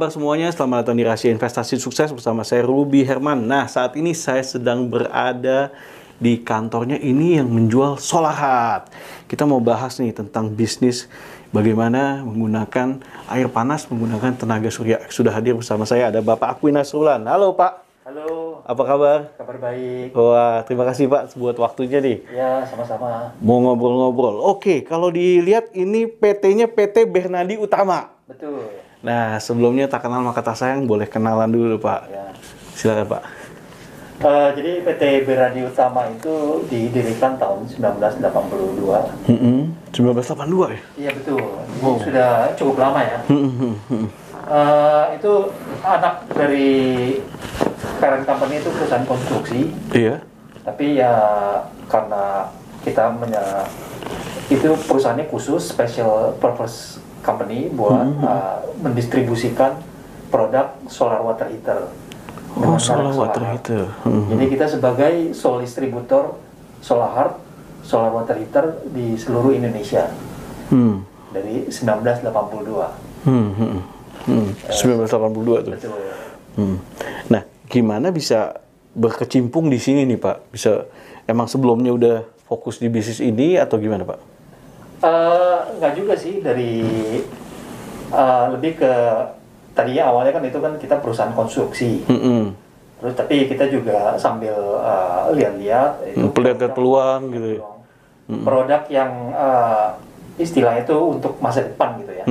kabar semuanya? Selamat datang di Rahasia Investasi Sukses bersama saya Ruby Herman. Nah, saat ini saya sedang berada di kantornya ini yang menjual Solar Hut. Kita mau bahas nih tentang bisnis bagaimana menggunakan air panas menggunakan tenaga surya. Sudah hadir bersama saya ada Bapak Akwi Nasrullan. Halo Pak. Halo. Apa kabar? Kabar baik. Wah, terima kasih Pak buat waktunya nih. Ya, sama-sama. Mau ngobrol-ngobrol. Oke, kalau dilihat ini PT-nya PT Bernadi Utama. Betul. Nah, sebelumnya tak kenal maka tak sayang, boleh kenalan dulu Pak. Ya. Silakan Pak. Jadi PT Bernadi Utama itu didirikan tahun 1982. 1982 ya? Iya betul. Jadi sudah cukup lama ya. Itu anak dari parent company itu perusahaan konstruksi. Iya. Tapi ya karena kita itu perusahaannya khusus special purpose company buat mendistribusikan produk solar water heater. Oh, solar water heater. Jadi kita sebagai sole distributor solar water heater di seluruh Indonesia. Dari 1982. 1982 tuh. Betul. Nah, gimana bisa berkecimpung di sini nih Pak? Bisa emang sebelumnya udah fokus di bisnis ini atau gimana Pak? Enggak juga sih, dari lebih ke tadinya awalnya kan itu kan kita perusahaan konstruksi. Terus tapi kita juga sambil lihat-lihat itu Lihat peluang gitu ya. Produk yang istilahnya itu untuk masa depan gitu ya.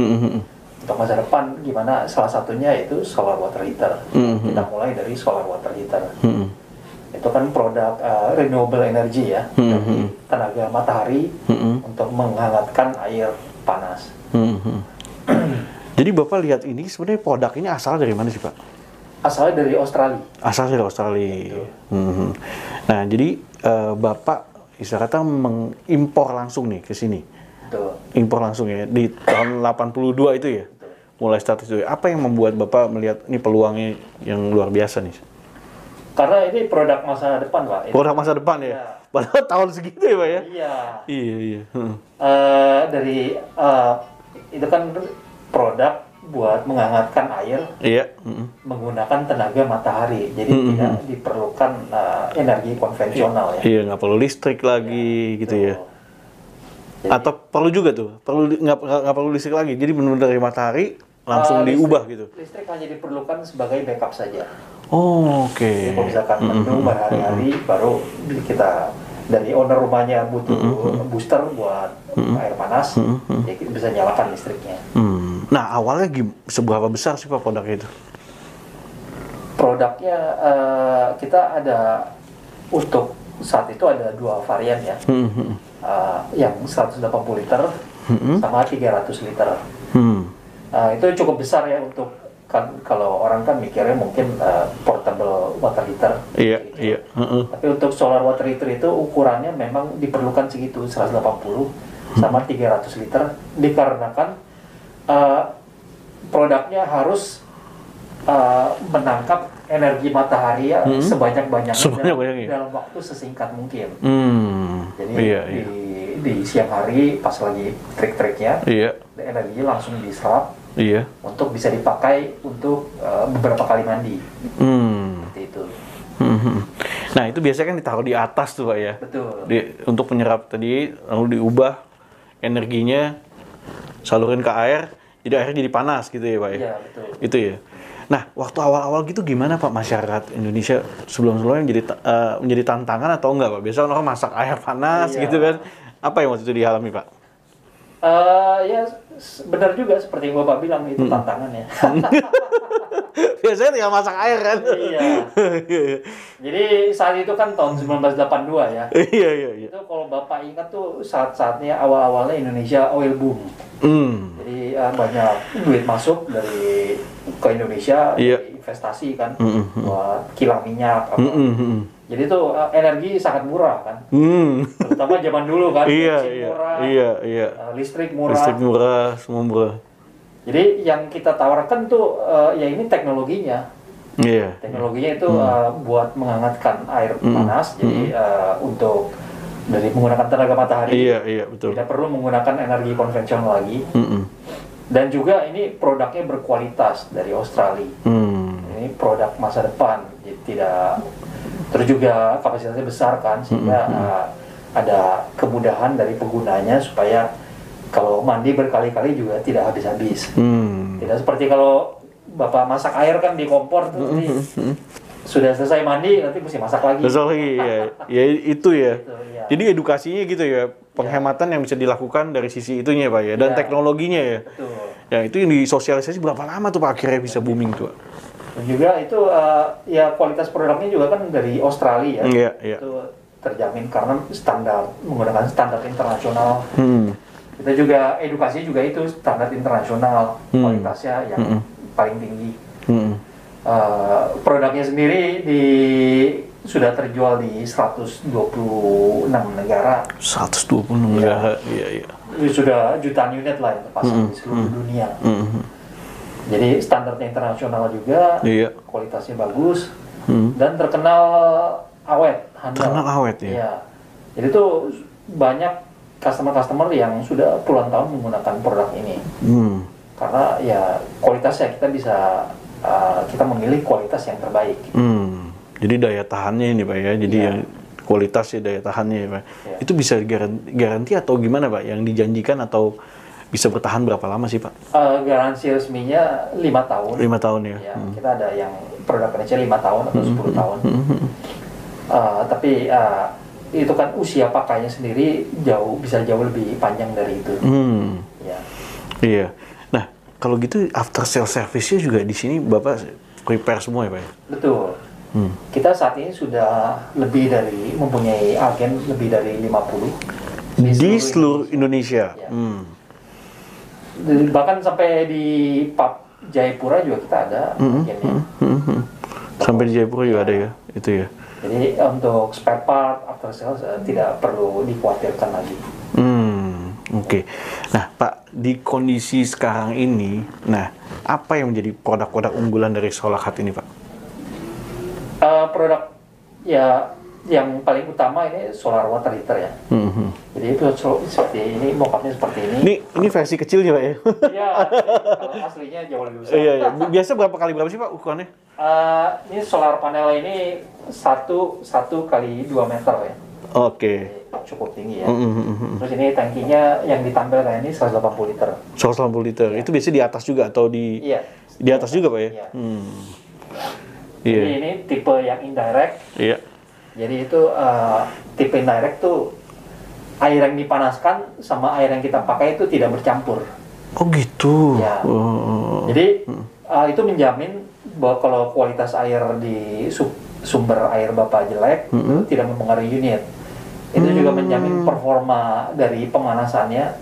Untuk masa depan gimana, salah satunya itu solar water heater. Kita mulai dari solar water heater. Itu kan produk renewable energy ya, dari tenaga matahari untuk menghangatkan air panas. Jadi Bapak lihat ini sebenarnya produk ini asal dari mana sih Pak? Asalnya dari Australia. Asal dari Australia. Nah, jadi Bapak istilah kata mengimpor langsung nih ke sini. Betul. Impor langsung ya di tahun 82 itu ya. Mulai status itu. Apa yang membuat Bapak melihat ini peluangnya yang luar biasa nih? Karena ini produk masa depan Pak. Produk masa depan ya. Padahal tahun segitu ya Pak ya. Iya. Iya. Dari itu kan produk buat menghangatkan air. Iya. Menggunakan tenaga matahari. Jadi tidak diperlukan energi konvensional ya. Iya, nggak perlu listrik lagi gitu ya. Jadi, atau perlu juga tuh, nggak perlu listrik lagi. Jadi benar-benar dari matahari langsung diubah gitu. Listrik hanya diperlukan sebagai backup saja. Oh, oke. Jadi kalau misalkan mendung berhari-hari, baru kita dari owner rumahnya butuh booster buat air panas, ya kita bisa nyalakan listriknya. Nah, awalnya seberapa besar sih Pak produknya itu? Produknya kita ada untuk saat itu ada dua varian ya. Yang 180 liter sama 300 liter. Itu cukup besar ya untuk kalau orang kan mikirnya mungkin portable water heater. Iya, gitu. iya. Tapi untuk solar water heater itu ukurannya memang diperlukan segitu 180 sama 300 liter dikarenakan produknya harus menangkap energi matahari ya sebanyak-banyaknya dalam waktu sesingkat mungkin. Jadi di siang hari pas lagi trik-triknya, energinya langsung diserap untuk bisa dipakai untuk beberapa kali mandi. Seperti itu. Nah itu biasanya kan ditaruh di atas tuh Pak ya. Betul. Untuk menyerap tadi lalu diubah energinya salurin ke air, jadi airnya jadi panas gitu ya Pak ya. Iya betul. Itu ya. Nah, waktu awal-awal gitu gimana Pak masyarakat Indonesia sebelum-sebelumnya menjadi tantangan atau enggak Pak? Biasanya orang masak air panas gitu kan. Apa yang waktu itu dialami Pak? Ya benar juga seperti yang Bapak bilang itu tantangan ya. Biasanya tinggal masak air kan? Iya. Jadi saat itu kan tahun 1982 ya. Iya. Itu kalau Bapak ingat tuh saat-saatnya awal-awalnya Indonesia oil boom. Jadi banyak duit masuk dari ke Indonesia, investasi kan, buat kilang minyak. Jadi tuh energi sangat murah kan, terutama zaman dulu kan, bensin murah, listrik murah, semua murah. Jadi yang kita tawarkan tuh ya ini teknologinya. Teknologinya itu buat menghangatkan air panas, jadi untuk dari menggunakan tenaga matahari. Betul. Tidak perlu menggunakan energi konvensional lagi. Dan juga ini produknya berkualitas dari Australia. Ini produk masa depan, jadi tidak. Terus juga kapasitasnya besar kan, sehingga ada kemudahan dari penggunanya supaya kalau mandi berkali-kali juga tidak habis-habis. Tidak seperti kalau Bapak masak air kan di kompor tuh, sudah selesai mandi nanti mesti masak lagi. Masak lagi, ya. Ya itu ya. Gitu, ya. Jadi edukasinya gitu ya, penghematan yang bisa dilakukan dari sisi itunya Pak ya, dan teknologinya ya. Betul. Ya itu yang disosialisasi berapa lama tuh Pak akhirnya bisa booming tuh? Dan juga itu ya kualitas produknya juga kan dari Australia ya. Iya, iya. Itu terjamin karena menggunakan standar internasional. Kita juga edukasi juga itu standar internasional, kualitasnya yang paling tinggi. Produknya sendiri sudah terjual di 126 negara. 126 negara, iya. Sudah jutaan unit lah yang terpasang di seluruh dunia. Jadi standarnya internasional juga, kualitasnya bagus, dan terkenal awet, handal. Terkenal awet ya? Iya. Jadi tuh banyak customer yang sudah puluhan tahun menggunakan produk ini. Karena ya kualitasnya kita memilih kualitas yang terbaik. Jadi daya tahannya ini Pak ya, jadi yang kualitas ya daya tahannya ya Pak. Itu bisa garansi atau gimana Pak? Yang dijanjikan atau bisa bertahan berapa lama sih Pak? Garansi resminya 5 tahun. 5 tahun ya? Kita ada yang produk Indonesia 5 tahun atau 10 tahun. Tapi itu kan usia pakainya sendiri bisa jauh lebih panjang dari itu. Iya. Nah, kalau gitu after sale service-nya juga di sini Bapak prepare semua ya Pak ya? Betul. Kita saat ini sudah mempunyai agen lebih dari 50 di seluruh Indonesia. Ya. Bahkan sampai di Jayapura juga kita ada agennya. Sampai di Jayapura juga ada ya, itu ya. Jadi untuk spare part after sales tidak perlu dikhawatirkan lagi. Oke. Nah Pak, di kondisi sekarang ini, apa yang menjadi produk-produk unggulan dari Solahat ini Pak? Produk ya yang paling utama ini solar water heater ya. Jadi itu seperti ini, mock-up-nya seperti ini. Ini versi kecilnya Pak ya? Iya, kalau aslinya jauh lebih besar. Iya. Biasa berapa sih Pak ukurannya? Ini solar panel ini 1 kali 2 meter ya. Oke. Cukup tinggi ya. Terus ini tangkinya yang ditampilkan ini 180 liter. 180 liter. Itu biasanya di atas juga atau di atas juga Pak ya? Jadi ini tipe yang indirect. Iya. Jadi itu tipe indirect tuh air yang dipanaskan sama air yang kita pakai itu tidak bercampur. Oh gitu. Ya. Jadi itu menjamin bahwa kalau kualitas air di sumber air Bapak jelek itu tidak mempengaruhi unit. Itu juga menjamin performa dari pemanasannya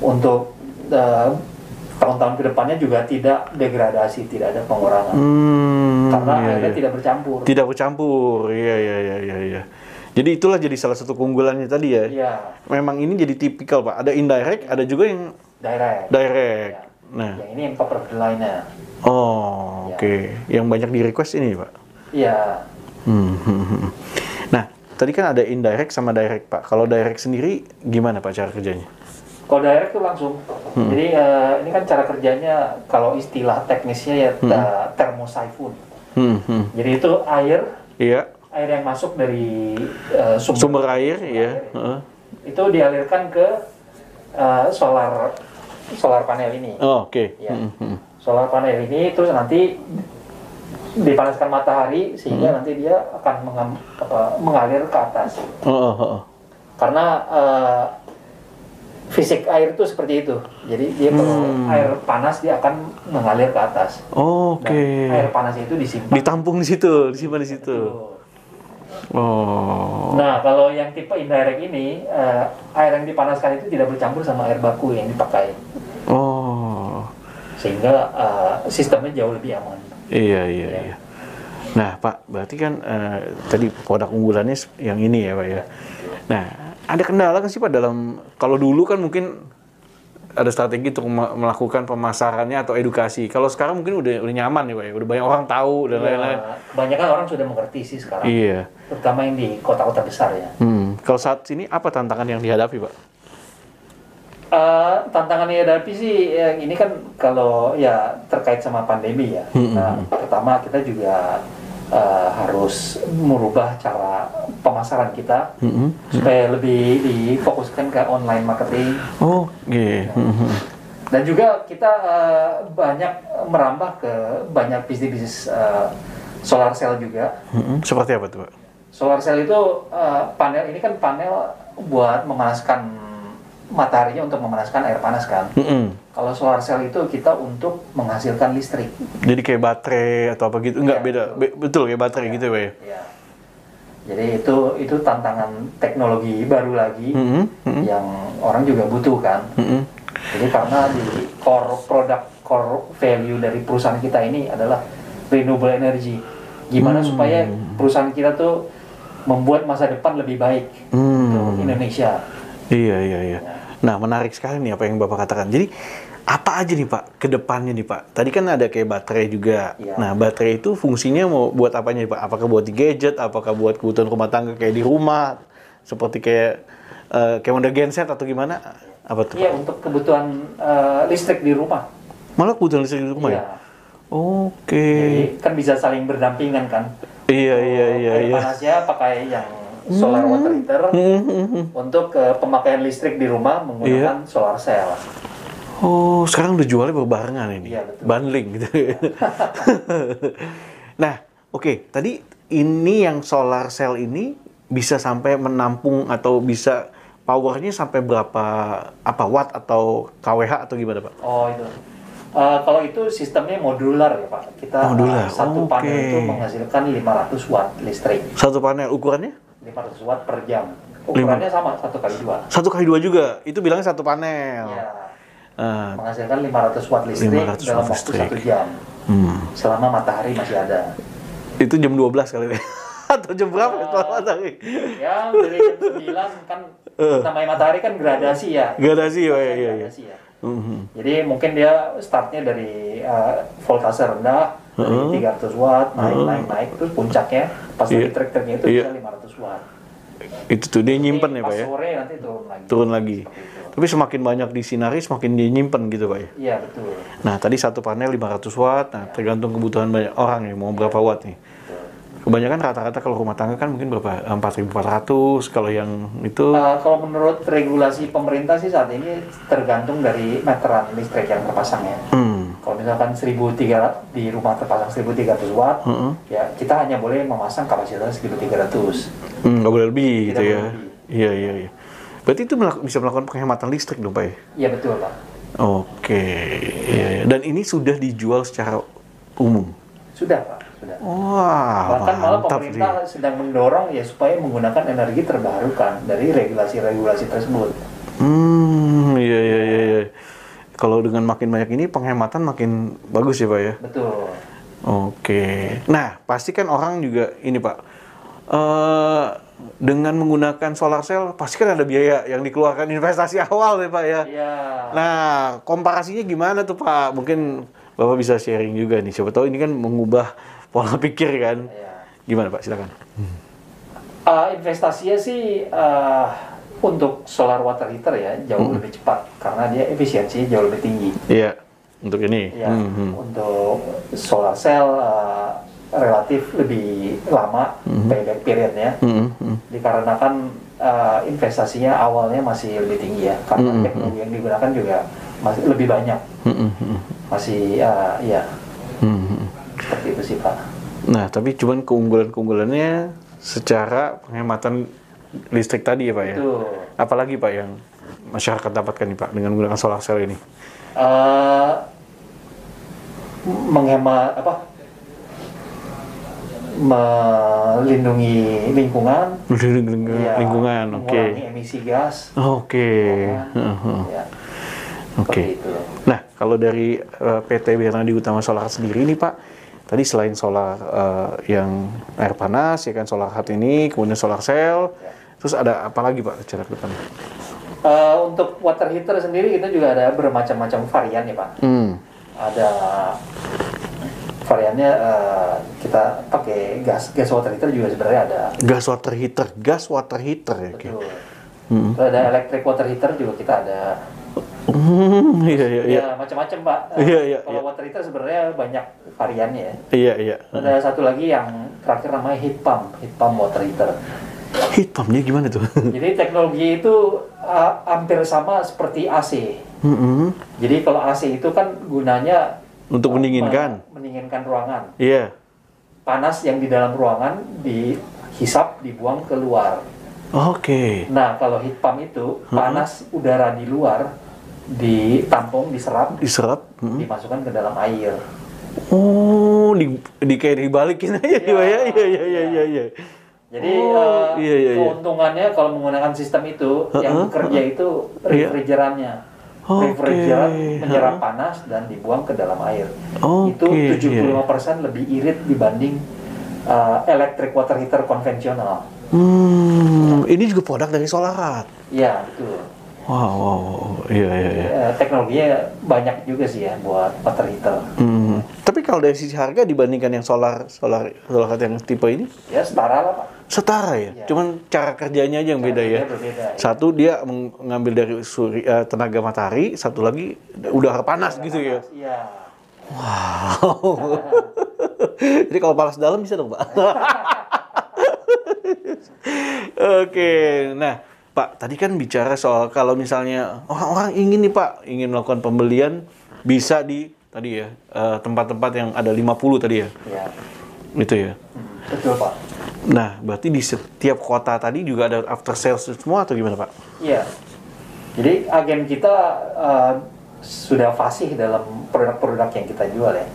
untuk tahun-tahun kedepannya juga tidak degradasi, tidak ada pengurangan. Karena airnya tidak bercampur. Tidak bercampur, iya. Jadi itulah jadi salah satu keunggulannya tadi ya. Iya. Memang ini jadi tipikal Pak. Ada indirect, ada juga yang direct. Ya. Nah. Yang ini yang copper line-nya. Oh, oke. Yang banyak di request ini Pak. Iya. Nah, tadi kan ada indirect sama direct Pak. Kalau direct sendiri gimana Pak cara kerjanya? Kalau direct tuh langsung. Jadi ini kan cara kerjanya kalau istilah teknisnya ya thermosiphon. Jadi itu air. Iya. Air yang masuk dari sumber air, ya. Itu dialirkan ke solar panel ini. Oh, oke. Ya. Solar panel ini terus nanti dipanaskan matahari sehingga nanti dia akan mengalir ke atas. Karena fisik air itu seperti itu. Jadi dia kalau air panas dia akan mengalir ke atas. Oke. Air panas itu disimpan. Ditampung di situ, disimpan di situ. Oh. Nah, kalau yang tipe indirect ini, air yang dipanaskan itu tidak bercampur sama air baku yang dipakai. Oh. Sehingga sistemnya jauh lebih aman. Iya. Nah, Pak, berarti kan tadi produk unggulannya yang ini ya, Pak ya. Nah, ada kendala kan sih Pak dalam, kalau dulu kan mungkin ada strategi untuk melakukan pemasarannya atau edukasi. Kalau sekarang mungkin udah nyaman ya Pak ya, udah banyak orang tahu dan lain-lain. Kebanyakan orang sudah mengerti sih sekarang. Iya. Terutama yang di kota-kota besar ya. Kalau saat ini apa tantangan yang dihadapi Pak? Tantangan yang dihadapi sih yang ini kan kalau ya terkait sama pandemi ya. Nah, pertama kita juga harus merubah cara pemasaran kita supaya lebih difokuskan ke online marketing. Oh, iya. Dan juga kita banyak merambah ke banyak bisnis-bisnis solar cell juga. Seperti apa tuh, Pak? Solar cell itu panel ini kan panel buat memanaskan mataharinya untuk memanaskan air panas kan. Kalau solar cell itu kita untuk menghasilkan listrik. Jadi kayak baterai atau apa gitu? Enggak, beda. Betul kayak baterai gitu ya? Ya. Jadi itu tantangan teknologi baru lagi yang orang juga butuh kan. Jadi karena di core value dari perusahaan kita ini adalah renewable energy. Gimana supaya perusahaan kita tuh membuat masa depan lebih baik untuk Indonesia. Iya. Nah, menarik sekali nih apa yang Bapak katakan. Jadi, apa aja nih Pak ke depannya nih Pak? Tadi kan ada kayak baterai juga. Ya. Nah, baterai itu fungsinya mau buat apanya nih Pak? Apakah buat di gadget? Apakah buat kebutuhan rumah tangga kayak di rumah? Seperti kayak model genset atau gimana? Apa tuh? Iya, untuk kebutuhan listrik di rumah. Malah kebutuhan listrik di rumah ya? Oke. Jadi kan bisa saling berdampingan kan. Iya. Air panasnya pakai yang solar water heater. Untuk pemakaian listrik di rumah menggunakan solar cell. Oh, sekarang udah jualnya berbarengan ini. Iya, betul. Bundling gitu. Nah, oke. Tadi ini yang solar cell ini bisa sampai menampung atau bisa powernya sampai berapa watt atau kWh atau gimana Pak? Oh itu. Kalau itu sistemnya modular ya Pak. Kita satu panel itu menghasilkan 500 watt listrik. Satu panel ukurannya? 500 watt per jam. Ukurannya sama 1x2. 1x2 juga. Itu bilangnya satu panel. Ya. Menghasilkan 500 watt listrik dalam waktu 1 jam. Selama matahari masih ada. Itu jam 12 kali ya? Atau jam berapa setelah matahari? Ya, dari jam 9 kan namanya matahari kan gradasi ya. Gradasi ya. Gradasi ya. Jadi mungkin dia startnya dari voltase rendah, dari 300 watt, naik, terus puncaknya pas lagi trek-treknya itu bisa 500 watt. Itu tuh dia nyimpen ya Pak ya? Pas sore nanti turun lagi. Tapi semakin banyak disinari, semakin dia nyimpen gitu Pak ya? Iya, betul. Nah, tadi satu panel 500 watt, nah tergantung kebutuhan banyak orang ya, mau berapa watt nih. Kebanyakan rata-rata kalau rumah tangga kan mungkin berapa? 4.400, kalau yang itu? Kalau menurut regulasi pemerintah sih saat ini tergantung dari meteran listrik yang terpasang ya. Kalau misalkan 1.300 di rumah terpasang 1.300 watt, ya kita hanya boleh memasang kapasitas 1.300. Nggak boleh lebih gitu ya? Lebih. Iya. Berarti itu bisa melakukan penghematan listrik dong Pak ya? Iya betul Pak. Oke, iya. Dan ini sudah dijual secara umum? Sudah Pak, sudah. Wah, bahkan malah pemerintah sedang mendorong ya supaya menggunakan energi terbarukan dari regulasi-regulasi tersebut. Iya. Kalau dengan makin banyak ini penghematan makin bagus ya Pak ya? Betul. Oke. Nah, pasti kan orang juga ini Pak, dengan menggunakan solar cell pasti kan ada biaya yang dikeluarkan investasi awal ya Pak ya? Iya. Nah, komparasinya gimana tuh Pak? Mungkin Bapak bisa sharing juga nih, siapa tahu ini kan mengubah pola pikir kan? Iya. Gimana Pak? Silakan. Investasinya sih untuk solar water heater ya jauh lebih cepat karena dia efisiensinya jauh lebih tinggi. Iya, untuk ini. Ya, untuk solar cell relatif lebih lama payback periodnya, dikarenakan investasinya awalnya masih lebih tinggi ya, karena teknologi yang digunakan juga masih lebih banyak, masih ya seperti itu sih Pak. Nah, tapi cuman keunggulannya secara penghematan listrik tadi ya Pak ya? Betul. Apalagi Pak yang masyarakat dapatkan nih Pak dengan menggunakan solar cell ini? Menghemat melindungi lingkungan, lingkungan, oke. mengurangi emisi gas. Oke. Nah, kalau dari PT Bernadi Utama Solar sendiri nih Pak, tadi selain solar yang air panas, ya kan solar HAT ini, kemudian solar cell, terus ada apa lagi Pak cara ke depan? Untuk water heater sendiri kita juga ada bermacam-macam varian ya Pak. Ada variannya kita pakai gas water heater juga sebenarnya ada. Gas water heater ya. Betul. Ada electric water heater juga kita ada. Iya. Ya macam-macam Pak. Iya. Kalau water heater sebenarnya banyak variannya. Iya. Ada satu lagi yang terakhir namanya heat pump water heater. Heat pumpnya gimana tuh? Jadi teknologi itu hampir sama seperti AC. Jadi kalau AC itu kan gunanya untuk mendinginkan ruangan. Iya. Panas yang di dalam ruangan dihisap, dibuang keluar. Oke. Nah, kalau heat pump itu panas udara di luar ditampung, diserap, dimasukkan ke dalam air. Oh, di kayak dibalikin aja ya. Iya. Jadi keuntungannya kalau menggunakan sistem itu yang bekerja itu refrigerannya. Refrigeran menyerap panas dan dibuang ke dalam air. Itu 75% lebih irit dibanding electric water heater konvensional. Ini juga produk dari Solarad. Iya, betul. Wow. Iya. Teknologinya banyak juga sih ya buat water heater. Tapi kalau dari sisi harga dibandingkan yang Solarad yang tipe ini? Ya setara lah Pak. Setara ya? Cuman cara kerjanya aja yang beda ya? Berbeda, satu dia mengambil dari tenaga matahari, satu lagi udara panas gitu ya? Iya. Wow. Jadi kalau panas dalam bisa dong Pak? Oke, nah Pak, tadi kan bicara soal kalau misalnya orang-orang ingin nih Pak, ingin melakukan pembelian, bisa di tadi ya, tempat-tempat yang ada 50 tadi ya? Iya. Itu ya? Betul Pak. Nah, berarti di setiap kota tadi juga ada after sales semua atau gimana Pak? Iya. Jadi agen kita sudah fasih dalam produk-produk yang kita jual ya.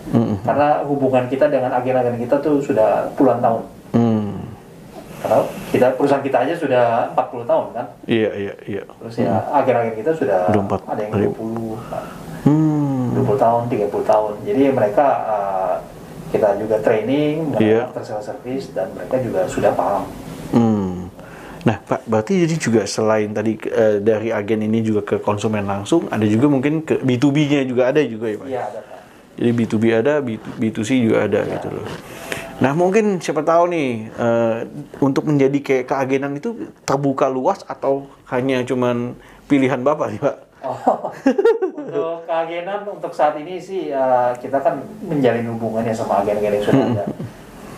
Karena hubungan kita dengan agen-agen kita tuh sudah puluhan tahun. Karena perusahaan kita aja sudah 40 tahun kan? Iya. Terus ya agen-agen kita sudah ada yang 20 tahun, 30 tahun. Jadi mereka kita juga training, after sales service, dan mereka juga sudah paham. Nah Pak, berarti jadi juga selain tadi dari agen ini juga ke konsumen langsung, ada juga mungkin ke B2B-nya juga ada juga ya Pak? Iya ada Pak. Jadi B2B ada, B2C juga ada gitu loh. Nah mungkin siapa tahu nih, untuk menjadi kayak keagenan itu terbuka luas atau hanya cuman pilihan Bapak nih Pak? Untuk keagenan untuk saat ini sih kita kan menjalin hubungannya sama agen-agen yang sudah ada.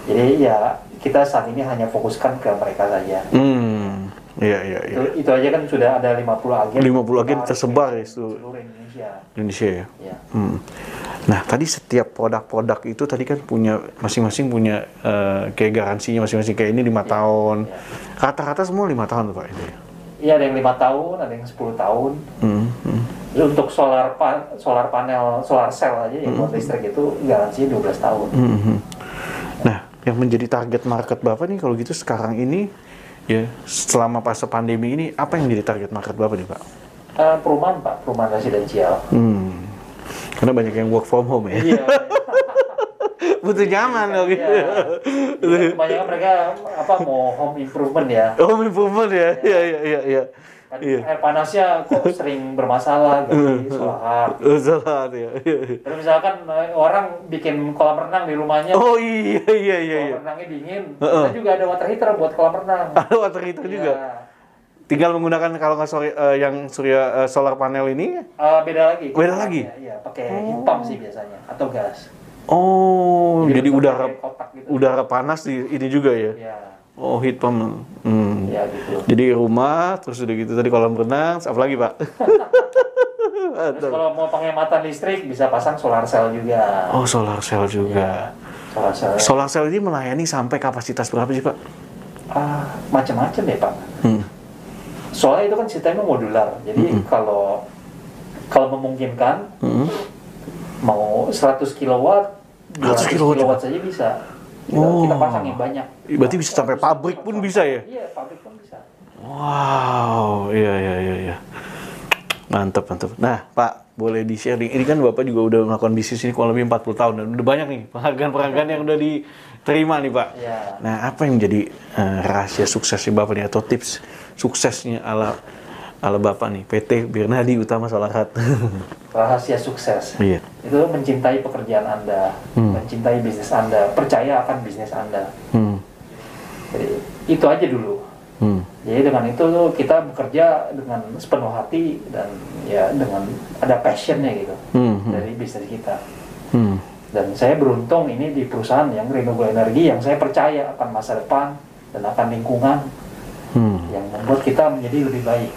Jadi ya kita saat ini hanya fokuskan ke mereka saja. Iya. Itu aja kan sudah ada 50 agen. 50 agen tersebar ya seluruh Indonesia. Ya. Nah tadi setiap produk-produk itu tadi kan punya masing-masing punya kayak garansinya masing-masing, kayak ini 5 tahun. Rata-rata semua 5 tahun Pak itu ya? Iya, ada yang 5 tahun, ada yang 10 tahun. Terus untuk solar panel, solar cell aja yang buat listrik itu garansinya 12 tahun. Nah, yang menjadi target market Bapak nih kalau gitu sekarang ini ya selama fase pandemi ini apa yang menjadi target market Bapak nih Pak? Perumahan Pak, perumahan residensial. Karena banyak yang work from home ya. Iya. Butuh nyaman loh gitu. Iya, kebanyakan mereka mau home improvement ya. Home improvement ya. Iya. Air panasnya kok sering bermasalah ganti solar. Solar ya. Terus misalkan orang bikin kolam renang di rumahnya. Oh iya. Kolam renangnya dingin. Kita juga ada water heater buat kolam renang. Ada water heater juga. Tinggal menggunakan kalau nggak yang solar panel ini? Beda lagi. Iya, pakai heat pump sih biasanya atau gas. Oh, jadi udara gitu. Udara panas di ini juga ya? Iya. Oh, heat pump. Ya gitu. Jadi rumah, terus udah gitu tadi kolam renang, apa lagi Pak? Terus kalau mau penghematan listrik bisa pasang solar cell juga. Oh, solar cell juga. Ya, solar cell ini melayani sampai kapasitas berapa sih Pak? Macam-macam ya Pak. Soalnya itu kan sistemnya modular. Jadi kalau memungkinkan mau 100 kilowatt, 200 kilowatt saja bisa. Kita pasang yang banyak. Berarti bisa sampai pabrik pun bisa ya? Iya, pabrik pun bisa. Wow, iya. Mantap. Nah, Pak, boleh di-share nih. Ini kan Bapak juga udah melakukan bisnis ini kurang lebih 40 tahun dan udah banyak nih penghargaan-penghargaan yang udah diterima nih, Pak. Iya. Nah, apa yang menjadi rahasia suksesnya Bapak nih atau tips suksesnya ala Bapak nih, PT Birnadi Utama Solarad? Rahasia sukses. Iya. Itu mencintai pekerjaan Anda, mencintai bisnis Anda, percaya akan bisnis Anda. Jadi itu aja dulu. Jadi dengan itu tuh kita bekerja dengan sepenuh hati dan ya dengan ada passionnya gitu dari bisnis kita. Dan saya beruntung ini di perusahaan yang renewable energy yang saya percaya akan masa depan dan akan lingkungan yang membuat kita menjadi lebih baik.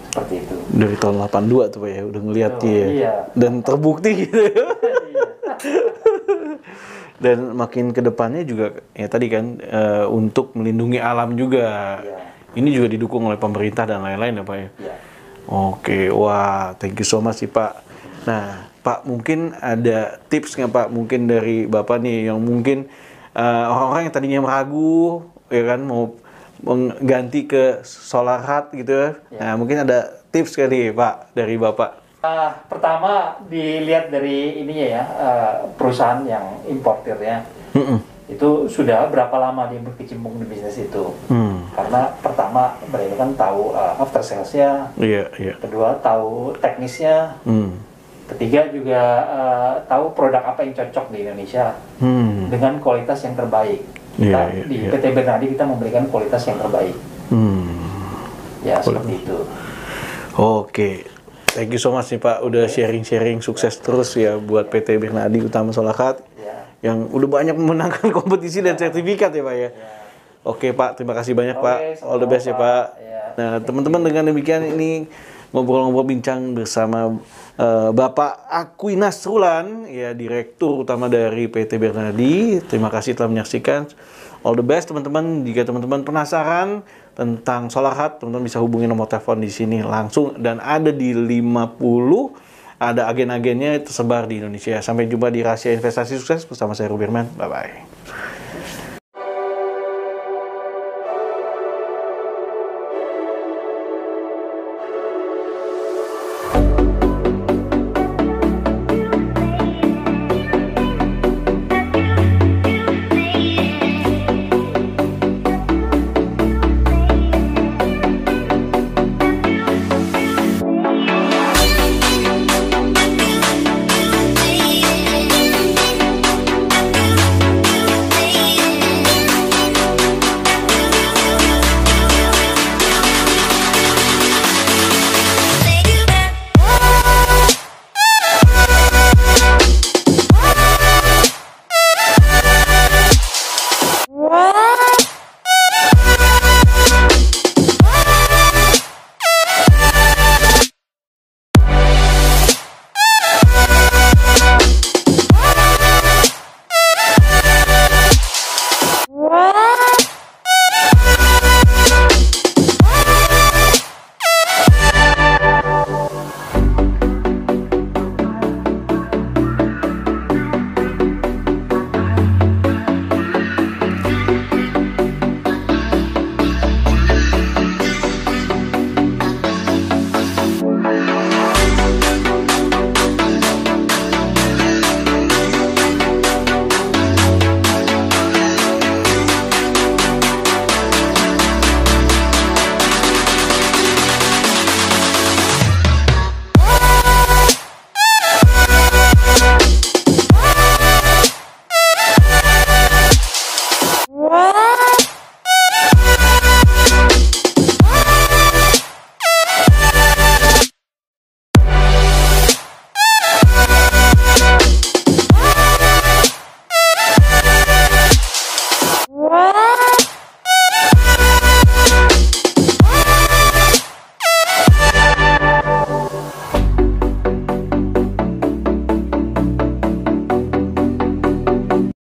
Seperti itu. Dari tahun 82 tuh Pak ya, udah ngeliat dia. Iya. Dan terbukti gitu. Dan makin ke depannya juga ya tadi kan untuk melindungi alam juga. Iya. Ini juga didukung oleh pemerintah dan lain-lain ya Pak ya. Iya. Oke, wah, thank you so much sih Pak. Nah, Pak mungkin ada tips nggak Pak mungkin dari Bapak nih yang mungkin orang-orang yang tadinya ragu ya kan mau mengganti ke solar hut gitu ya. Nah, mungkin ada tips kali Pak dari Bapak. Pertama dilihat dari ininya ya, perusahaan yang importirnya. Itu sudah berapa lama dia berkecimpung di bisnis itu. Karena pertama mereka kan tahu after sales-nya. Kedua tahu teknisnya. Ketiga juga tahu produk apa yang cocok di Indonesia dengan kualitas yang terbaik. Kita di PT Bernadi kita memberikan kualitas yang terbaik. Ya seperti itu. Oke, thank you so much nih Pak udah sharing-sharing, sukses terus ya buat PT Bernadi Utama Solar Hut yang udah banyak memenangkan kompetisi dan sertifikat ya Pak ya. Oke Pak, terima kasih banyak Pak. All the best ya Pak. Nah teman-teman dengan demikian ini ngobrol-ngobrol bincang bersama Bapak Akui Nasrulan, ya Direktur Utama dari PT Bernadi. Terima kasih telah menyaksikan. All the best teman-teman. Jika teman-teman penasaran tentang Solar Hut, teman-teman bisa hubungi nomor telepon di sini langsung dan ada di 50, ada agen-agennya tersebar di Indonesia. Sampai jumpa di Rahasia Investasi Sukses bersama saya Ruby Herman. Bye-bye.